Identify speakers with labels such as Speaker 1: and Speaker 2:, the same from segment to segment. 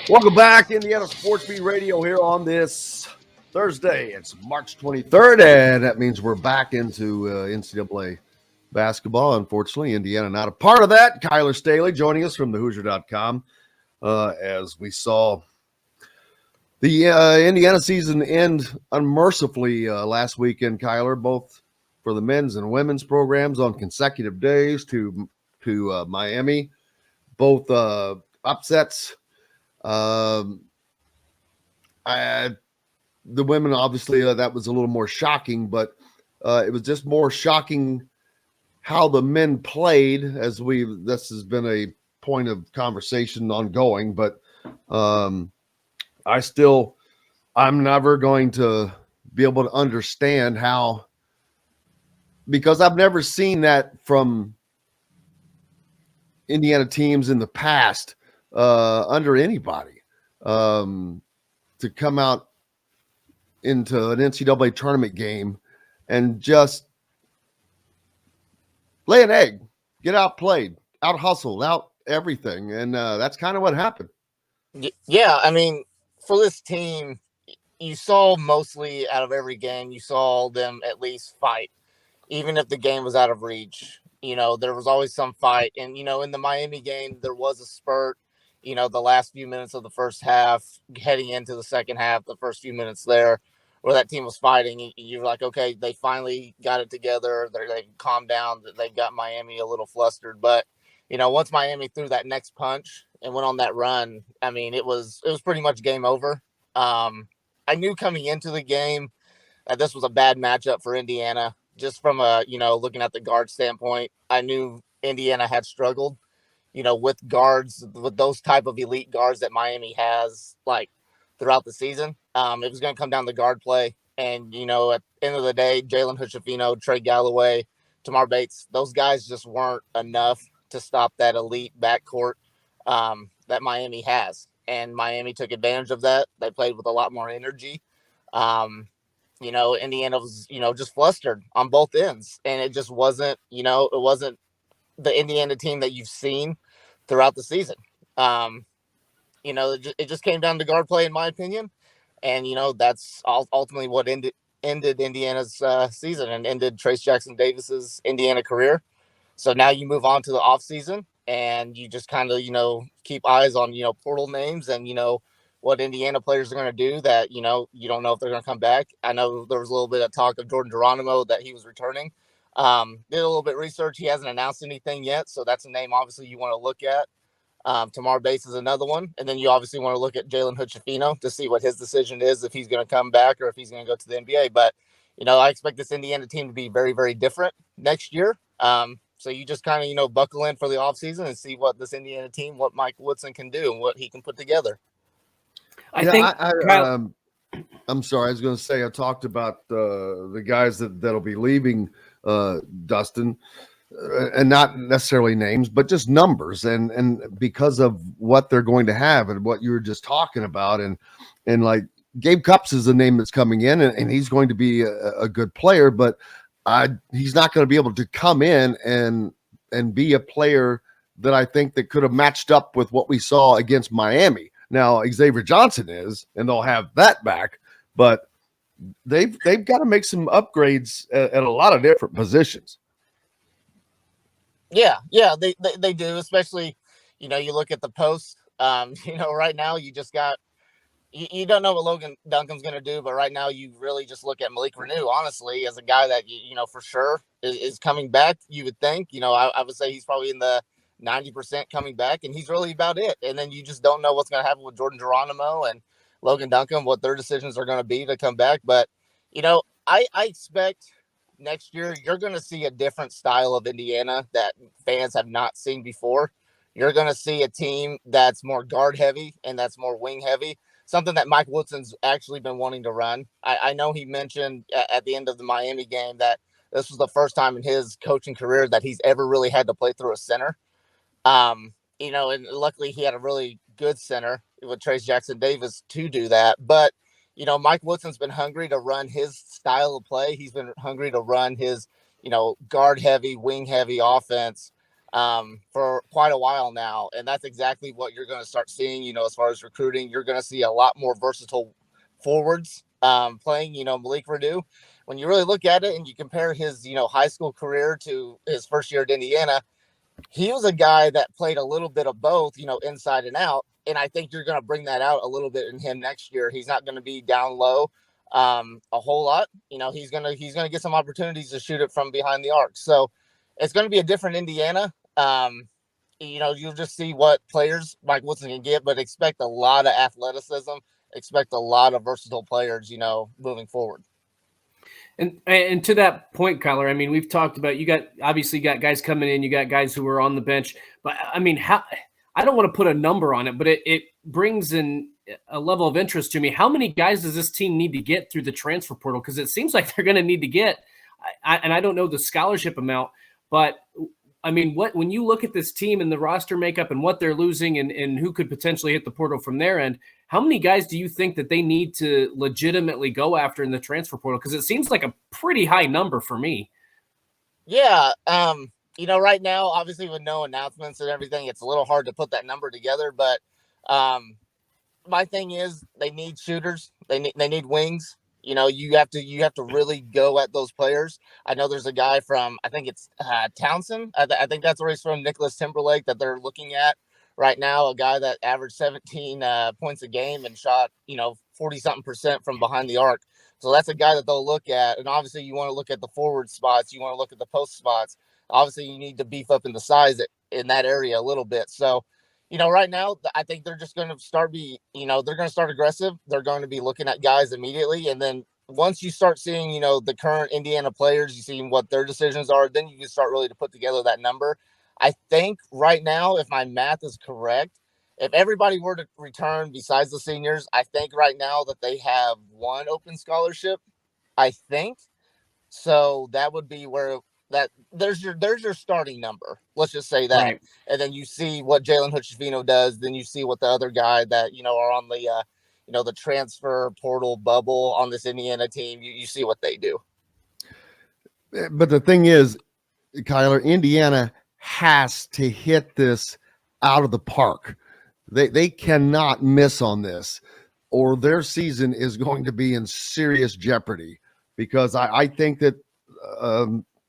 Speaker 1: Welcome back, Indiana Sports Beat Radio here on this Thursday. It's March 23rd, and that means we're back into NCAA basketball. Unfortunately, Indiana not a part of that. Kyler Staley joining us from thehoosier.com as we saw the Indiana season end unmercifully last weekend, Kyler, both for the men's and women's programs on consecutive days to Miami. Both upsets. The women, obviously, that was a little more shocking, but it was just more shocking how the men played. This has been a point of conversation ongoing, but I'm never going to be able to understand how, because I've never seen that from Indiana teams in the past under anybody, to come out into an NCAA tournament game and just lay an egg, get outplayed, out hustled, out everything. And that's kind of what happened.
Speaker 2: Yeah, I mean, for this team, you saw mostly out of every game, you saw them at least fight, even if the game was out of reach. There was always some fight. And, in the Miami game, there was a spurt, the last few minutes of the first half, heading into the second half, the first few minutes there, where that team was fighting. You're like, okay, they finally got it together. They calmed down. They got Miami a little flustered. But, once Miami threw that next punch and went on that run, I mean, it was pretty much game over. I knew coming into the game that this was a bad matchup for Indiana. Just from looking at the guard standpoint, I knew Indiana had struggled, with guards, with those type of elite guards that Miami has, like, throughout the season. It was going to come down to guard play. And, at the end of the day, Jalen Hood-Schifino, Trey Galloway, Tamar Bates, those guys just weren't enough to stop that elite backcourt that Miami has. And Miami took advantage of that. They played with a lot more energy. Indiana was, just flustered on both ends. And it just wasn't, it wasn't the Indiana team that you've seen throughout the season. It just came down to guard play, in my opinion. And, that's ultimately what ended Indiana's season and ended Trace Jackson Davis's Indiana career. So now you move on to the offseason and you just kind of, keep eyes on, portal names and, what Indiana players are going to do that, you don't know if they're going to come back. I know there was a little bit of talk of Jordan Geronimo that he was returning. Did a little bit of research. He hasn't announced anything yet. So that's a name, obviously, you want to look at. Tamar Bates is another one. And then you obviously want to look at Jalen Hood-Schifino to see what his decision is, if he's going to come back or if he's going to go to the NBA. But, I expect this Indiana team to be very, very different next year. So you just kind of, buckle in for the offseason and see what this Indiana team, what Mike Woodson can do and what he can put together.
Speaker 1: I'm sorry. I was going to say, I talked about the guys that'll be leaving, Dustin, and not necessarily names, but just numbers, and because of what they're going to have and what you were just talking about, and like Gabe Cupps is a name that's coming in, and he's going to be a good player, but he's not going to be able to come in and be a player that I think that could have matched up with what we saw against Miami. Now, Xavier Johnson is, and they'll have that back, but they've got to make some upgrades at a lot of different positions.
Speaker 2: Yeah, they do, especially, you look at the post. Right now you just got you don't know what Logan Duncan's going to do, but right now you really just look at Malik Renew, honestly, as a guy that, for sure is coming back. You would think, I would say he's probably in the 90% coming back, and he's really about it. And then you just don't know what's going to happen with Jordan Geronimo and Logan Duncan, what their decisions are going to be to come back. But, I expect next year you're going to see a different style of Indiana that fans have not seen before. You're going to see a team that's more guard heavy and that's more wing heavy, something that Mike Woodson's actually been wanting to run. I know he mentioned at the end of the Miami game that this was the first time in his coaching career that he's ever really had to play through a center. And luckily he had a really good center with Trace Jackson Davis to do that. But, Mike Woodson's been hungry to run his style of play. He's been hungry to run his, guard heavy, wing heavy offense. for quite a while now. And that's exactly what you're going to start seeing, as far as recruiting. You're going to see a lot more versatile forwards playing, Malik Renew. When you really look at it and you compare his, high school career to his first year at Indiana, he was a guy that played a little bit of both, inside and out. And I think you're going to bring that out a little bit in him next year. He's not going to be down low a whole lot. He's gonna get some opportunities to shoot it from behind the arc. So it's going to be a different Indiana. You'll just see what players Mike Woodson can get, but expect a lot of athleticism. Expect a lot of versatile players, moving forward.
Speaker 3: And to that point, Kyler, I mean, we've talked about, you obviously got guys coming in, you got guys who are on the bench, but I mean, I don't want to put a number on it, but it brings in a level of interest to me. How many guys does this team need to get through the transfer portal? Because it seems like they're going to need to get, and I don't know the scholarship amount, but I mean, when you look at this team and the roster makeup and what they're losing and who could potentially hit the portal from their end, how many guys do you think that they need to legitimately go after in the transfer portal? Because it seems like a pretty high number for me.
Speaker 2: Yeah. Right now, obviously with no announcements and everything, it's a little hard to put that number together. But my thing is they need shooters. They need wings. You have to really go at those players. I know there's a guy from, I think it's Townsend. I think that's where he's from, Nicholas Timberlake, that they're looking at right now. A guy that averaged 17 points a game and shot, 40-something% from behind the arc. So that's a guy that they'll look at. And obviously you want to look at the forward spots. You want to look at the post spots. Obviously you need to beef up in the size in that area a little bit. So, right now, I think they're just going to they're going to start aggressive. They're going to be looking at guys immediately. And then once you start seeing, the current Indiana players, you see what their decisions are, then you can start really to put together that number. I think right now, if my math is correct, if everybody were to return besides the seniors, I think right now that they have one open scholarship, I think. So that would be where that there's your starting number. Let's just say that.
Speaker 3: Right.
Speaker 2: And then you see what Jalen Hutchifino does. Then you see what the other guy that, are on the, the transfer portal bubble on this Indiana team. You see what they do.
Speaker 1: But the thing is, Kyler, Indiana has to hit this out of the park. They cannot miss on this, or their season is going to be in serious jeopardy. Because I think that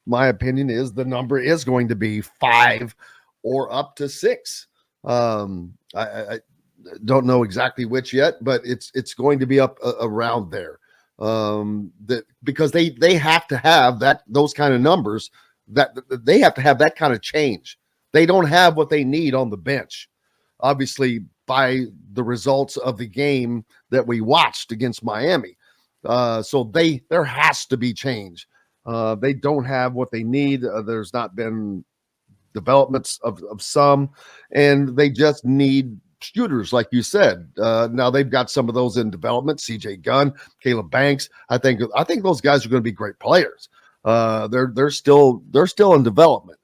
Speaker 1: my opinion is the number is going to be 5 or up to 6. I don't know exactly which yet, but it's going to be up around there. Because they have to have those kind of numbers, that they have to have that kind of change. They don't have what they need on the bench, obviously, by the results of the game that we watched against Miami. So there has to be change. They don't have what they need. There's not been developments of some, and they just need shooters, like you said. Now they've got some of those in development. CJ Gunn, Caleb Banks. I think those guys are going to be great players. They're still in development,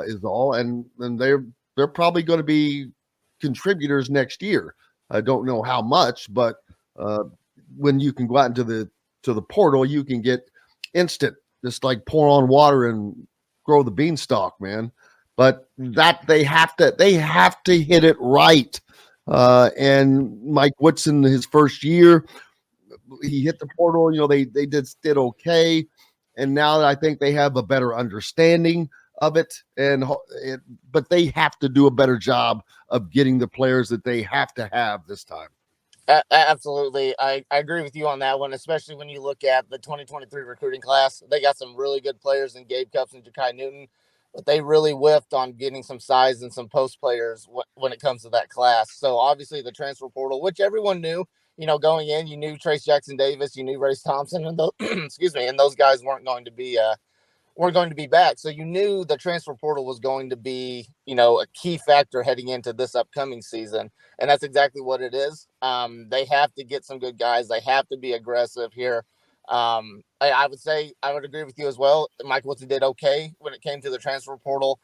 Speaker 1: is all, and they're probably going to be contributors next year. I don't know how much, but when you can go out into the portal, you can get instant, just like pour on water and grow the beanstalk, man. But that they have to hit it right. And Mike Woodson, his first year, he hit the portal. They did okay, and now I think they have a better understanding of it. But they have to do a better job of getting the players that they have to have this time.
Speaker 2: Absolutely. I agree with you on that one, especially when you look at the 2023 recruiting class. They got some really good players in Gabe Cupps and Ja'Kai Newton, but they really whiffed on getting some size and some post players when it comes to that class. So obviously the transfer portal, which everyone knew, going in, you knew Trace Jackson Davis, you knew Race Thompson, and those, excuse me, and those guys weren't going to be back. So you knew the transfer portal was going to be, a key factor heading into this upcoming season. And that's exactly what it is. They have to get some good guys. They have to be aggressive here. I would agree with you as well. Mike Woodson did okay when it came to the transfer portal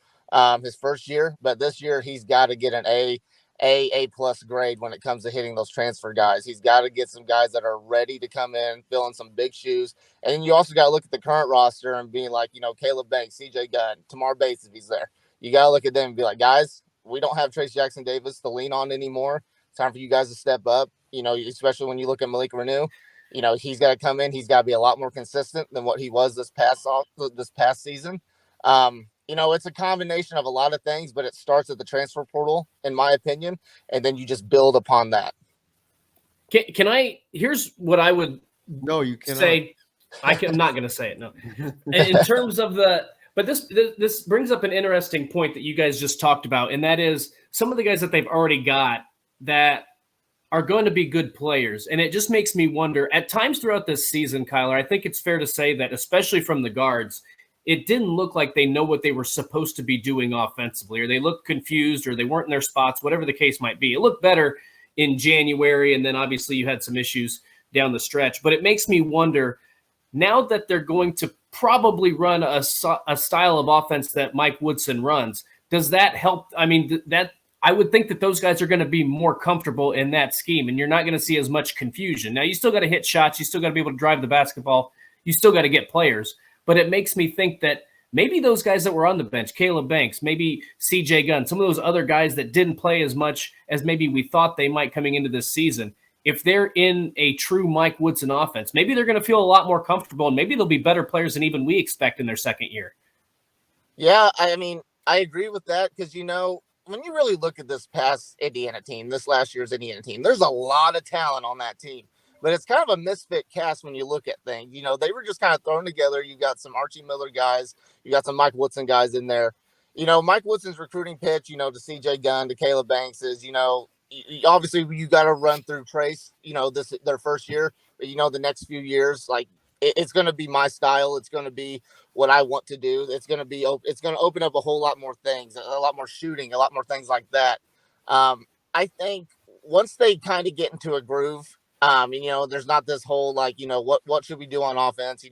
Speaker 2: his first year, but this year he's got to get an A plus grade when it comes to hitting those transfer guys. He's got to get some guys that are ready to come in, filling some big shoes. And you also got to look at the current roster and being like, Caleb Banks, CJ Gunn, Tamar Bates, if he's there. you got to look at them and be like, guys, we don't have Trace Jackson Davis to lean on anymore. It's time for you guys to step up, especially when you look at Malik Renew. He's got to come in. He's got to be a lot more consistent than what he was this past season. It's a combination of a lot of things, but it starts at the transfer portal, in my opinion, and then you just build upon that.
Speaker 3: Can I? Here's what I would
Speaker 1: you cannot
Speaker 3: say. I'm not going to say it. No. In terms of but this brings up an interesting point that you guys just talked about, and that is some of the guys that they've already got that are going to be good players. And it just makes me wonder at times throughout this season, Kyler, I think it's fair to say that, especially from the guards, it didn't look like they know what they were supposed to be doing offensively, or they looked confused, or they weren't in their spots, whatever the case might be. It looked better in January, and then obviously you had some issues down the stretch. But it makes me wonder, now that they're going to probably run a style of offense that Mike Woodson runs, does that help? I mean, that I would think that those guys are going to be more comfortable in that scheme, and you're not going to see as much confusion. Now, you still got to hit shots. You still got to be able to drive the basketball. You still got to get players. But it makes me think that maybe those guys that were on the bench, Caleb Banks, maybe CJ Gunn, some of those other guys that didn't play as much as maybe we thought they might coming into this season, if they're in a true Mike Woodson offense, maybe they're going to feel a lot more comfortable, and maybe they'll be better players than even we expect in their second year.
Speaker 2: Yeah, I mean, I agree with that because, when you really look at this past Indiana team, this last year's Indiana team, there's a lot of talent on that team. But it's kind of a misfit cast when you look at things. They were just kind of thrown together. You got some Archie Miller guys. You got some Mike Woodson guys in there. Mike Woodson's recruiting pitch, to CJ Gunn, to Caleb Banks is, obviously you got to run through Trace, their first year. But, the next few years, like, it's going to be my style. It's going to be what I want to do. It's going to open up a whole lot more things, a lot more shooting, a lot more things like that. I think once they kind of get into a groove, there's not this whole, like, what should we do on offense?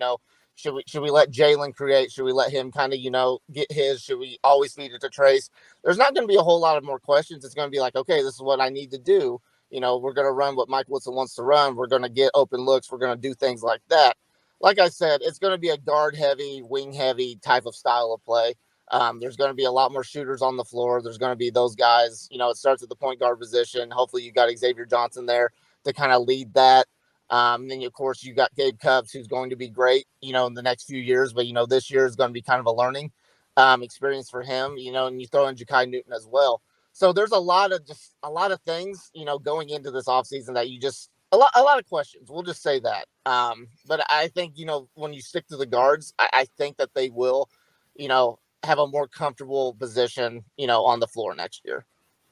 Speaker 2: Should we let Jalen create? Should we let him kind of, get his? Should we always feed it to Trace? There's not going to be a whole lot of more questions. It's going to be like, okay, this is what I need to do. We're going to run what Mike Woodson wants to run. We're going to get open looks. We're going to do things like that. Like I said, it's going to be a guard heavy, wing heavy type of style of play. There's going to be a lot more shooters on the floor. There's going to be those guys, it starts at the point guard position. Hopefully you got Xavier Johnson there to kind of lead that. Then, of course, you got Gabe Cubs, who's going to be great, in the next few years. But, this year is going to be kind of a learning experience for him, and you throw in Ja'Kai Newton as well. So there's a lot of things, going into this offseason that you just a lot of questions. We'll just say that. But I think, when you stick to the guards, I think that they will, have a more comfortable position, on the floor next year.